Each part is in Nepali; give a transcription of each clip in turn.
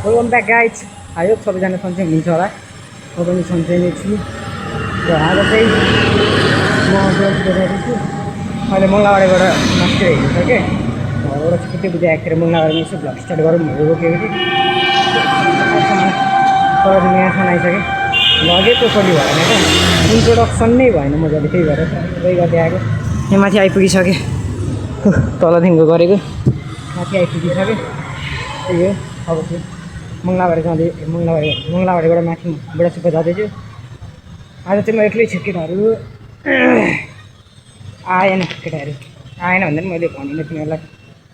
Welcome back guys. आयो सबैजना सन्चै हुनुहुन्छ होला, म पनि सन्चै नै छु। र आज चाहिँ म गइरहेको छु। अहिले मङ्गलाबारीबाट मास्टर हेर्नु छ कि घरबाट छुट्टै बुझे आएकोतिर मङ्गलाबारीमा यसो भ्लग स्टार्ट गरौँ भनेर रोकेको थिएँ। तर यहाँसम्म आइसकेँ। लगेको कसरी भएन क्या, इन्ट्रोडक्सन नै भएन मजाले, त्यही भएर त्यही गर्दै आएको। यहाँ माथि आइपुगिसकेँ, तलदेखिको गरेको माथि आइपुगिसकेँ। त्यही हो। अब चाहिँ मङ्गलाबारी जाँदै मङ्गलाबारीबाट माथि बुढासुब्बा जाँदैछु। आज चाहिँ म एक्लै छु, केटाहरू आएन। केटाहरू आएन भन्दा पनि मैले भनिनँ तिनीहरूलाई,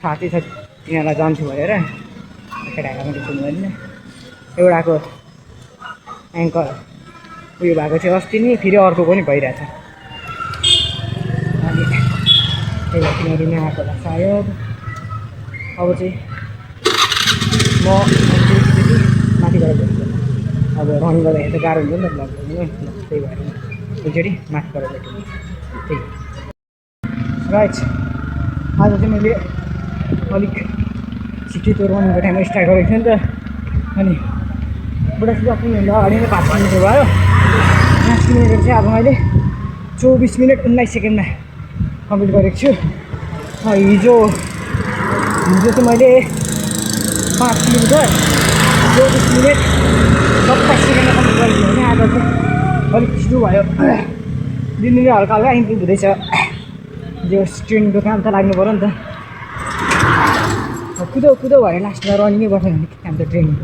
थाहा चाहिँ छ तिनीहरूलाई जान्छु भनेर। केटाहरूलाई मैले फोन गरिनँ। एउटाको एङ्कल उयो भएको थियो अस्ति नि, फेरि अर्को पनि भइरहेछ। अनि त्यही भएर तिनीहरू नआएको होला सायद। अब चाहिँ म माथि गएर भेट्छु। अब रनिङ गर्दाखेरि त गाह्रो हुन्छ नि त भ्लग गर्नु, त्यही भएर एकचोटि माथि गएर भेट्छु। त्यही राइट। आज चाहिँ मैले अलिक छिट्टै त्यो रनिङको टाइममा स्टार्ट गरेको थिएँ नि त। अनि बुढासुब्बा पुग्नुभन्दा अगाडि नै 5 किलोमिटर भयो। 5 किलोमिटर चाहिँ अब मैले 24 मिनट 19 सेकेन्डमा कम्प्लिट गरेको छु। हिजो चाहिँ मैले 5 किलोमिटर 24 मिनट 27 सेकेन्डमा कम्प्लिट गरेको थिएँ भने आज चाहिँ अलिक छिटो भयो। दिनदिनै हल्का हल्का इम्प्रुभ हुँदैछ। जो ट्रेनिङको काम त लाग्नु पऱ्यो नि त। कुदो भएर लास्टमा रनिङै बस्यो भने काम त ट्रेनिङ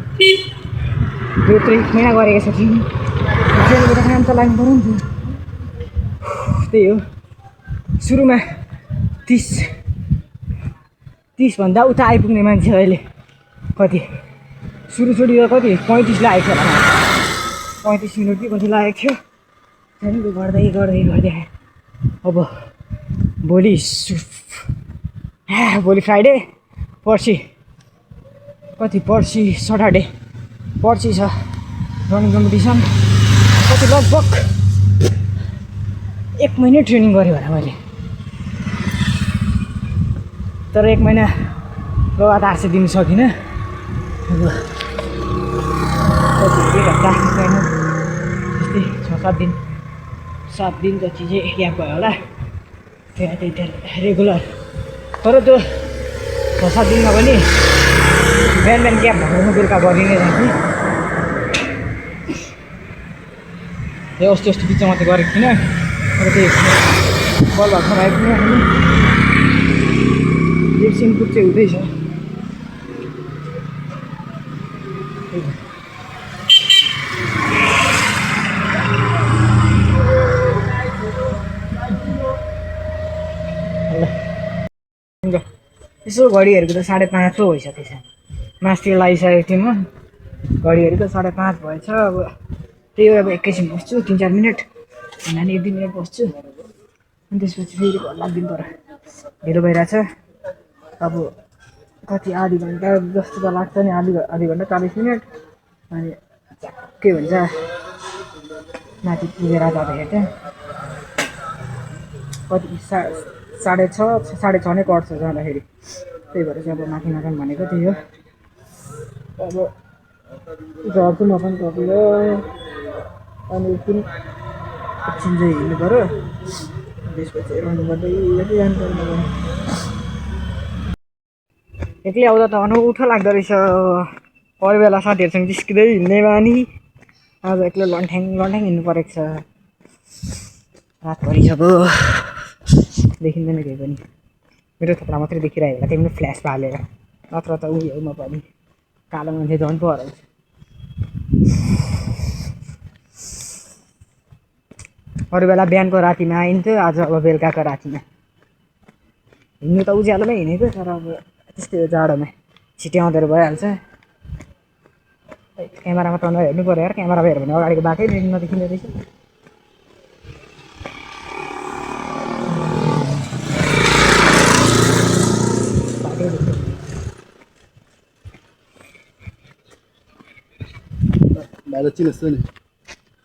यो 1 महिना गरेको छ ट्रेनिङको काम त लाग्नु पऱ्यो नि त। त्यही हो। सुरुमा 30 भन्दा उता आइपुग्ने मान्छे अहिले कति सुरुचोटि कति 35 लागेको थियो होला। 35 मिनट कि कति लागेको थियो। त्यहाँदेखि गर्दै अब भोलि फ्राइडे, पर्सि सटरडे, पर्सि छ रनिङ कम्पिटिसन। कति लगभग 1 महिना ट्रेनिङ गरेँ होला मैले। तर 1 महिना लगातार चाहिँ दिन सकिनँ। अब कति एक हप्ता छैन, त्यस्तै 7 दिन जति चाहिँ ग्याप भयो होला। त्यही रेगुलर। तर त्यो 6-7 दिनमा पनि बिहान ग्याप भएको बेलुका गरिनै जान्थेँ। यो अस्ति बिचमा चाहिँ गरेको थिइनँ। तर त्यही बल भएको ठाउँमा आइपुग्यो। लिप्स इम्प्रुभ चाहिँ हुँदैछ। यसो घडीहरूको त 5:30 पो भइसकेको छ। मास्तिर लगाइसकेको थिएँ म। घडीहरू त 5:30 भएछ। अब त्यही हो, अब एकैछिन बस्छु 3-4 मिनट, अनि 1-2 मिनट बस्छु। अनि त्यसपछि फेरि घर लाग्दिनु तर ढिलो भइरहेछ। अब कति आधी घन्टा जस्तो त लाग्छ नि, आधी घन्टा 40 मिनट। अनि के भन्छ माथि पुगेर जाँदाखेरि चाहिँ कति 6:30 नै पर्छ जाँदाखेरि। त्यही भएर चाहिँ अब माथि नजाउँ भनेको त्यही हो। अब झर्छु म पनि टपेर, अनि एकछिन चाहिँ हिँड्नु पऱ्यो। त्यसपछि रनिङ गर्दै जानु पर्यो। एक्लै आउँदा त अनौठो लाग्दो रहेछ। अरू बेला साथीहरूसँग जिस्किँदै हिँड्ने बानी, आज एक्लै लन्ठ्याङ हिँड्नु परेको छ। रात परिसक्यो, देखिँदैन केही पनि। मेरो थोप्रा मात्रै देखिरहेको होला, त्यही पनि फ्ल्यास हालेर, नत्र त उयो म पनि कालो मान्छे झन् पो हराउँछ। अरू बेला बिहानको रातिमा आइन्थ्यो, आज अब बेलुकाको रातिमा। हिँड्नु त उज्यालोमै हिँडेको, तर अब त्यस्तै हो जाडोमा छिट्टै आउँदो भइहाल्छ। क्यामेरामा त नहेर्नु पऱ्यो यार, क्यामेरामा हेऱ्यो भने अगाडिको बाटै नदेखिँदो रहेछ।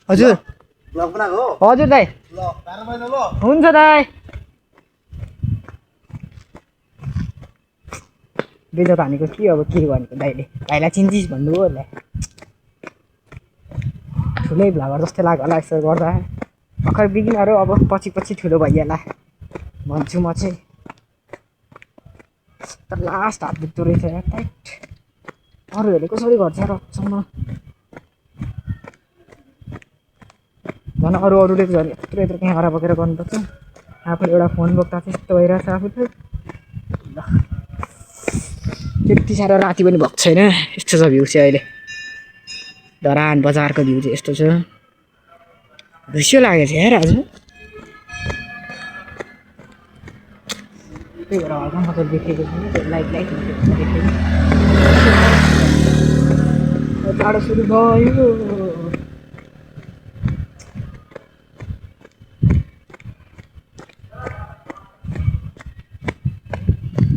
हजुर हजुर दाइ, हुन्छ दाइ। बेजत हानेको कि अब के भनेको दाइले भाइलाई चिन्चिस भन्नु हो होला ठुलै भ्लगर जस्तो लाग्यो होला यसो गर्दा भर्खर बिगिनर अब पछि पछि ठुलो भइहाल्ला भन्छु म चाहिँ तर लास्ट हात दुख्दो रहेछ यार टाइट अरूहरूले कसरी गर्छ रक्सम्म झन् अरूले झन् यत्रो यत्रो क्यामेरा बोकेर गर्नुपर्छ आफूले एउटा फोन बोक्दा चाहिँ यस्तो भइरहेछ आफू त त्यति साह्रो राति पनि भएको छैन यस्तो छ भ्यू चाहिँ अहिले धरान बजारको भ्यू चाहिँ यस्तो छ दृश्य लागेको छ यार आज त्यही भएर हल्का मतलब देखेको छैन त्यो लाइट देखेको टाढो सुरु भयो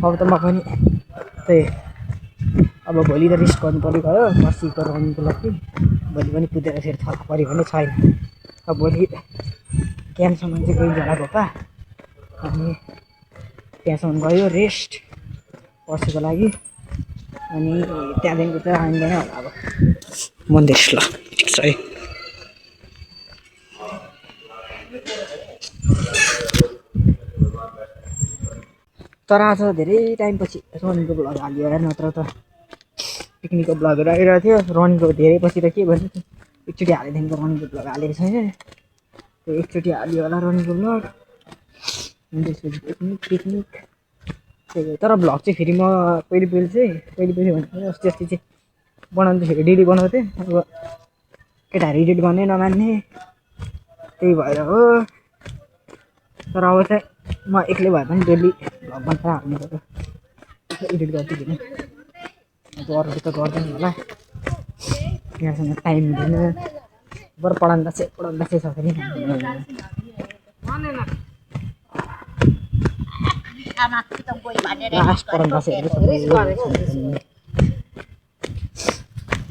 अब त म पनि त्यही अब भोलि त रेस्ट गर्नु पर्यो गयो पर्सिको रनिङको लागि भोलि पनि कुदेर फेरि थला पऱ्यो भने छैन अब भोलि क्याम्पसम्म चाहिँ गई झोला घोपा अनि त्यहाँसम्म गयो रेस्ट पर्सिको लागि अनि त्यहाँदेखिको चाहिँ आइँदैन होला अब मन्दिर ल ठिक छ है तर आज धेरै टाइमपछि रनिङको ब्लग हाल्यो यार नत्र त पिकनिकको ब्लगहरू आइरहेको थियो रनिङको धेरै पछि त के भन्नु एकचोटि हालेदेखिको रनिङको ब्लग हालेको छैन त्यो एकचोटि हाल्यो होला रनिङको ब्लग अनि त्यसपछि पिकनिक त्यही तर ब्लग चाहिँ फेरि म पहिले भने अस्ति चाहिँ बनाउँदाखेरि डेली बनाउँथेँ अब केटाहरू एडिट गर्नै नमान्ने त्यही भएर हो तर अब चाहिँ म एक्लै भए पनि डेली भ्लग बनाएर हाल्नु पर्यो एडिट गर्दिनँ अब अरूले त गर्दैन होला यहाँसँग टाइम हुँदैन बरु पढाउँदा चाहिँ छ भने लास्ट पढाउँदा चाहिँ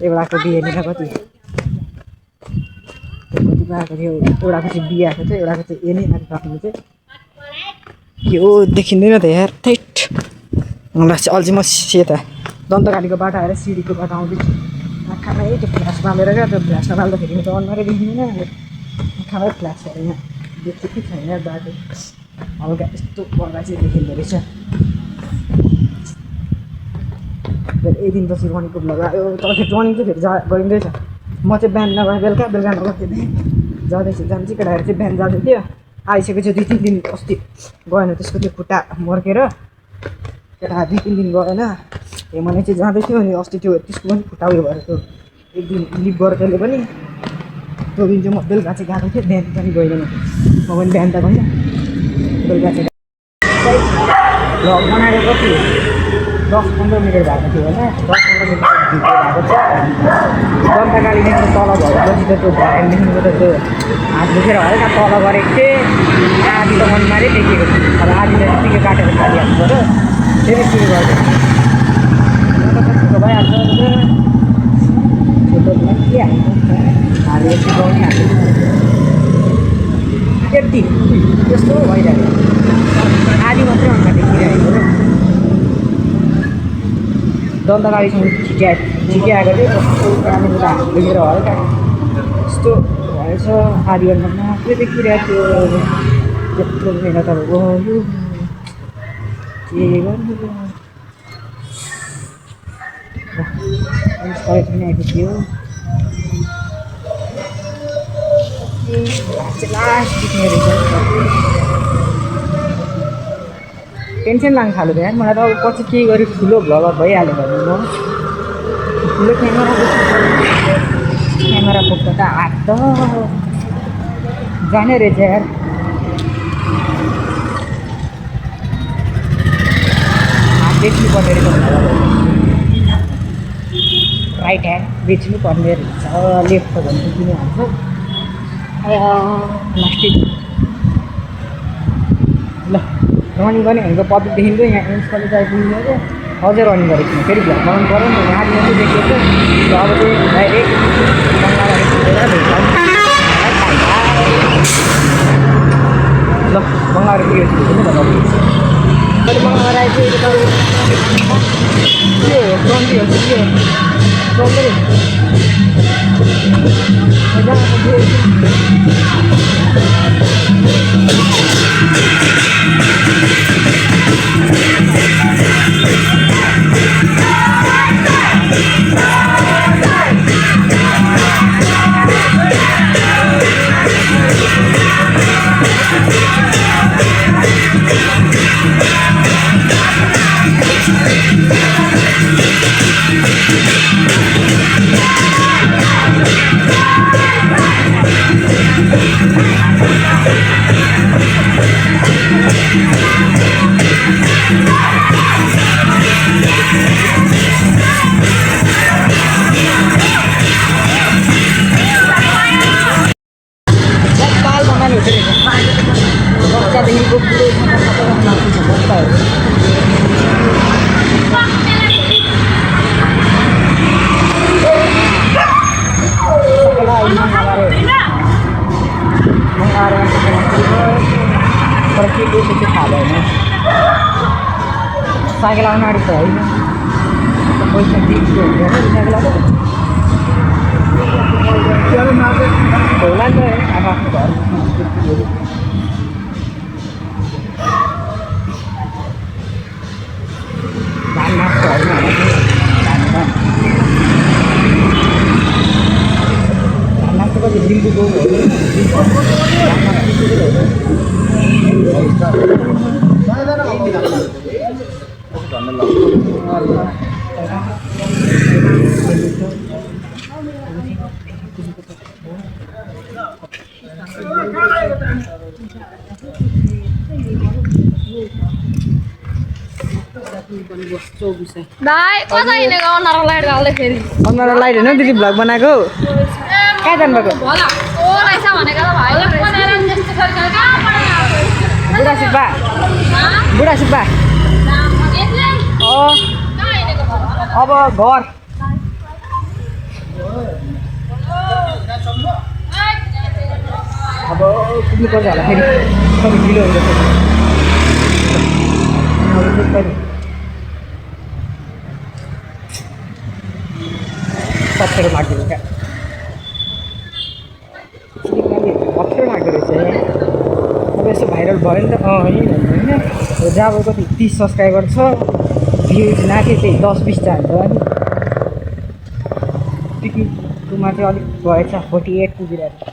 एउटाको बिहे लिएर कति आएको थियो एउटाको चाहिँ बिहे आएको थियो एउटाको चाहिँ ए नै राख्नु चाहिँ के हो देखिँदैन त यार थैट मलाई चाहिँ अझै म सेता दन्तकालीको बाटो आएर सिडीको बाटो आउँदैछु आँखामै त्यो फ्ल्यास बालेर क्या त्यो फ्ल्यास नबाल्दाखेरि त अनुहारै देखिँदैन आँखामै फ्ल्यास यहाँ देख्छु कि छैन बाटो हल्का यस्तो पर्दा चाहिँ देखिँदो रहेछ एक दिनपछि रनिङको ब्लग आयो तर फेरि रनिङ चाहिँ फेरि गरिँदैछ म चाहिँ बिहान नगएँ बेलुका नगएको थिएँ जाँदैछु जान्छु केटाहरू चाहिँ बिहान जाँदै थियो आइसकेपछि 2-3 दिन अस्ति गएन त्यसको त्यो खुट्टा मर्केर केटा 2-3 दिन गएन मैले चाहिँ जाँदै थियो अनि अस्ति त्यो त्यसको पनि खुट्टा उयो भएर त्यो एक दिन लिभ गरेर त्यसले पनि त्यो दिन चाहिँ म बेलुका चाहिँ गएको थिएँ बिहान पनि गइनँ म पनि बिहान त गइनँ बेलुका चाहिँ भ्लग बनाएर कति 10-15 मिनट भएको थियो होइन 10-15 मिनट भिडियो भएको छ दन्तकालीदेखि तल भएपछि त त्यो भएनदेखिको त त्यो हात दुखेर हल्का तल गरेको थिएँ आधी त मनमारै देखेको थियो अब आधी त त्यतिकै काटेर खालिहाल्नु पऱ्यो फेरि सुरु गर्दै छिटो भइहाल्छ छोटो के हाल्नु हालेर सिकाउने हाल्नु यति त्यस्तो भइरहेको आधी मात्रै अन्त देखिरहेको हो दन्तकालीसँग छिट्याएको थियो त्यहाँनिर हात दुखेर हल्का यस्तो भएछ आधी घन्टामा मात्रै देखिरहेको थियो त्यत्रो मिहिनेत अब गयो के गर्नु कलेज पनि आइपुग्यो लास्ट दिख्ने रहेछ टेन्सन लाग्नु थाल्यो यार मलाई त अब पछि के गरी ठुलो भ्लगर भइहाल्यो भने म ठुलो क्यामेरा बोक्दा त हात त जाने रहेछ यार हात बेच्नु पर्ने रहेछ राइट ह्यान्ड बेच्नु पर्ने रहेछ लेफ्ट भन्नु किन भन्छ प्लास्टिक ल रनिङ गर्ने भनेको पब्लिकदेखिको यहाँ एम्स कलेज आइपुग्नु अझै रनिङ गरेको थिएँ फेरि भ्लग बनाउनु पऱ्यो नि आधी मात्रै देखेको थियो अब चाहिँ डाइरेक्ट बङ्गालहरू पुगेर ल बङ्गालहरू पुगेपछि मैले मगाएर आइपुगेको के हो चन्दी हो के हो चन्दी बच्चादेखिको बुढोसम्म सबैजना नाच्नु छ बच्चाहरू तर के के चाहिँ थाहा भएन साइकल आउनु आँटेको छ होइन पैसा दिएको हुन्छ साइकल होला नि त आफ्नो घर धान नाच्छ होइन धान नाच्छ कति लिम्बूको दाइ कता हिँडेको अन्धारो लाइट गाल्दै फेरि अन्धारो लाइट होइन दिदी भ्लग बनाएको कहाँ जानुभएको बुढा सुब्बा बुढा सुब्बा अब घर अब पुग्नु पर्छ होला फेरि कति ढिलो हुन्छ अप्ठ्यारो लाग्दो क्या अप्ठ्यारो लाग्दो रहेछ अब यसो भाइरल भयो नि त होइन जब कति 30 सब्सक्राइबर छ भ्युज नाथे त्यही 10-20 जान्छ अनि पिकनिकमा चाहिँ अलिक भएछ 48 पुगिरहेको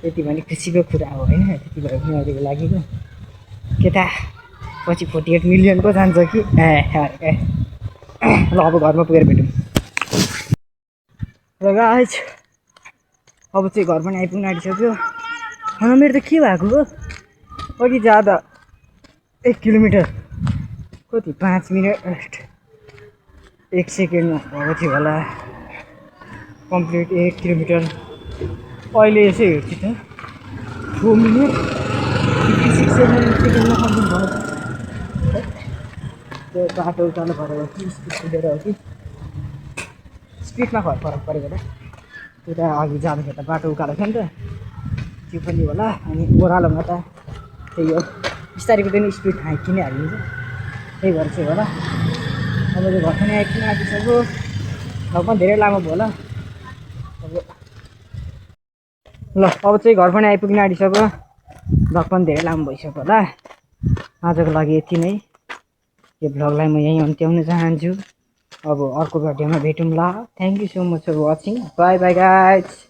त्यति भने खुसीको कुरा हो होइन त्यति भयो उनीहरूको लागि केटा पछि 48 मिलियन पो जान्छ कि ल अब घरमा पुगेर भेटौँ र गाइस अब चाहिँ घर पनि आइपुग्न आँटिसक्यो मेरो त के भएको हो अघि जाँदा 1 किलोमिटर कति 5 मिनट 1 सेकेन्डमा भएको थियो होला कम्प्लिट 1 किलोमिटर अहिले यसो हेर्छु त 4 मिनट 56 सेकेन्डमा कम्प्लिट भयो त्यो बाटो उकालो भएर हो कि स्पिड कुदेर हो कि स्पिडमा फरक परेको त त्यो त अघि जाँदाखेरि त बाटो उकालो थियो नि त त्यो पनि होला अनि ओह्रालोमा त त्यही हो बिस्तारै कुदैन स्पिड हाइकिनै हालिन्छ त्यही भएर चाहिँ होला अब त्यो घर पनि आइपुग्न आँटिसक्यो घर पनि धेरै लामो भयो होला अब चाहिँ घर पनि आइपुग्न आँटिसक्यो भ्लग पनि धेरै लामो भइसक्यो होला आजको लागि यति नै यो भ्लगलाई म यहीँ अन्त्याउन चाहन्छु अब अर्को भिडियोमा भेटौँला thank you so much for watching bye bye guys